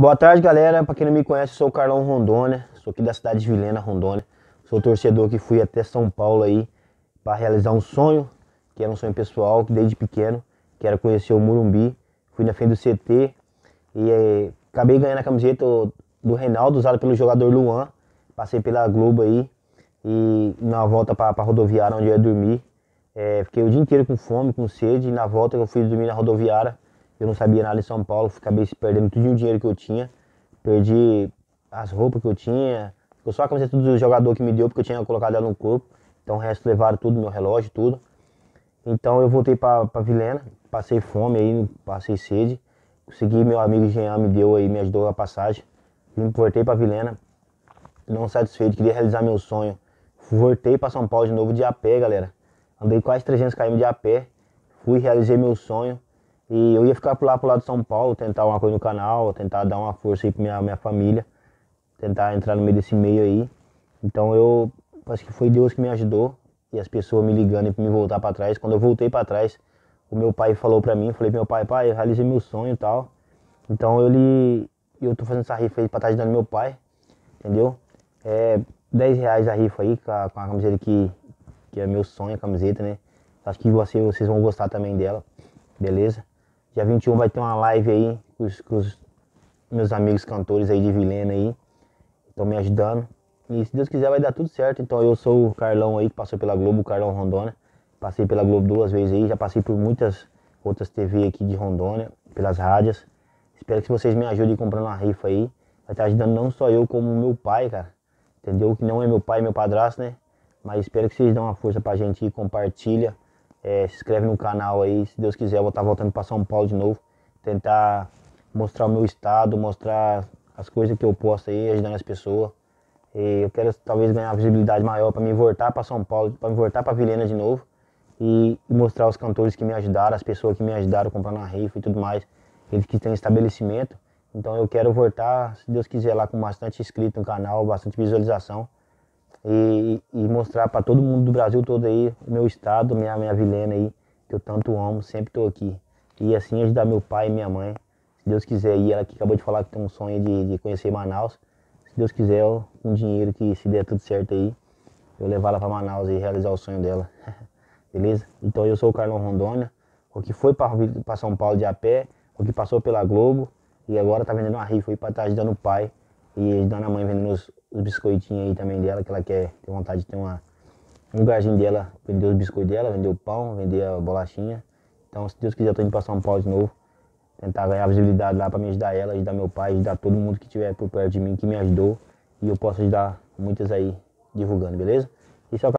Boa tarde, galera. Para quem não me conhece, eu sou o Carlão Rondônia, sou aqui da cidade de Vilhena, Rondônia. Sou torcedor que fui até São Paulo aí para realizar um sonho, que era um sonho pessoal, que desde pequeno, que era conhecer o Morumbi. Fui na frente do CT e acabei ganhando a camiseta do Reinaldo, usada pelo jogador Luan. Passei pela Globo aí e na volta para a rodoviária onde eu ia dormir. Fiquei o dia inteiro com fome, com sede, e na volta eu fui dormir na rodoviária. Eu não sabia nada em São Paulo, acabei se perdendo todo o dinheiro que eu tinha. Perdi as roupas que eu tinha. Ficou só a camiseta do jogador que me deu, porque eu tinha colocado ela no corpo. Então o resto levaram tudo, meu relógio, tudo. Então eu voltei pra Vilhena, passei fome aí, passei sede. Consegui, meu amigo Jean me deu aí, me ajudou a passagem. Voltei pra Vilhena, não satisfeito, queria realizar meu sonho. Voltei pra São Paulo de novo de a pé, galera. Andei quase 300 km de a pé. Fui, realizei meu sonho. E eu ia ficar por lá pro lado de São Paulo, tentar uma coisa no canal, tentar dar uma força aí pra minha família, tentar entrar no meio desse meio aí. Então eu acho que foi Deus que me ajudou e as pessoas me ligando pra me voltar pra trás. Quando eu voltei pra trás, o meu pai falou pra mim, eu falei pro meu pai, eu realizei meu sonho e tal. Então eu tô fazendo essa rifa aí pra estar ajudando meu pai, entendeu? É R$ 10 a rifa aí com a camiseta que é meu sonho, a camiseta, né? Acho que vocês vão gostar também dela, beleza? Dia 21 vai ter uma live aí com os meus amigos cantores aí de Vilhena aí. Estão me ajudando. E se Deus quiser vai dar tudo certo. Então eu sou o Carlão aí que passou pela Globo, o Carlão Rondônia. Passei pela Globo 2 vezes aí, já passei por muitas outras TV aqui de Rondônia, pelas rádios. Espero que vocês me ajudem comprando uma rifa aí. Vai estar ajudando não só eu, como meu pai, cara. Entendeu? Que não é meu pai, meu padrasto, né? Mas espero que vocês dão uma força pra gente aí, compartilha. Se inscreve no canal aí, se Deus quiser eu vou estar voltando para São Paulo de novo. Tentar mostrar o meu estado, mostrar as coisas que eu posso aí, ajudando as pessoas. E eu quero talvez ganhar visibilidade maior para me voltar para São Paulo, para me voltar para Vilhena de novo. E mostrar os cantores que me ajudaram, as pessoas que me ajudaram comprando uma rifa e tudo mais. Eles que têm estabelecimento. Então eu quero voltar, se Deus quiser, lá com bastante inscrito no canal, bastante visualização. E mostrar para todo mundo do Brasil todo aí, o meu estado, minha Vilhena aí, que eu tanto amo, sempre estou aqui. E assim ajudar meu pai e minha mãe, se Deus quiser. E ela que acabou de falar que tem um sonho de conhecer Manaus. Se Deus quiser, com dinheiro que se der tudo certo aí, eu levar ela para Manaus e realizar o sonho dela. Beleza? Então eu sou o Carlão Rondônia, o que foi para São Paulo de a pé, o que passou pela Globo e agora tá vendendo uma rifa aí para estar ajudando o pai e ajudando a mãe vendendo os biscoitinhos aí também dela, que ela quer ter vontade de ter um lugarzinho dela, vender os biscoitos dela, vender o pão, vender a bolachinha. Então, se Deus quiser, eu tô indo pra São Paulo de novo, tentar ganhar visibilidade lá pra me ajudar ela, ajudar meu pai, ajudar todo mundo que estiver por perto de mim, que me ajudou. E eu posso ajudar muitas aí divulgando, beleza? Esse é o